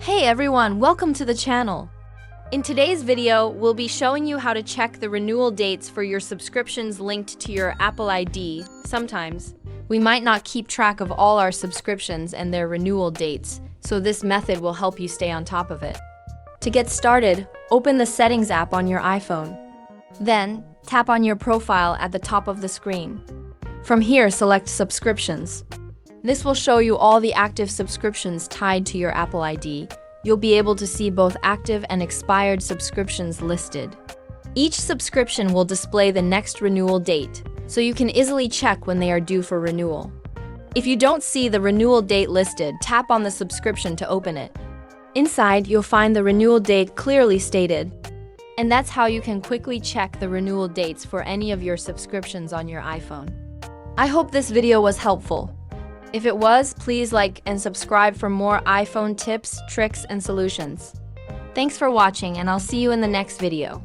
Hey everyone, welcome to the channel. In today's video, we'll be showing you how to check the renewal dates for your subscriptions linked to your Apple ID. Sometimes, we might not keep track of all our subscriptions and their renewal dates, so this method will help you stay on top of it. To get started, open the Settings app on your iPhone. Then, tap on your profile at the top of the screen. From here, select Subscriptions. This will show you all the active subscriptions tied to your Apple ID. You'll be able to see both active and expired subscriptions listed. Each subscription will display the next renewal date, so you can easily check when they are due for renewal. If you don't see the renewal date listed, tap on the subscription to open it. Inside, you'll find the renewal date clearly stated. And that's how you can quickly check the renewal dates for any of your subscriptions on your iPhone. I hope this video was helpful. If it was, please like and subscribe for more iPhone tips, tricks, and solutions. Thanks for watching, and I'll see you in the next video.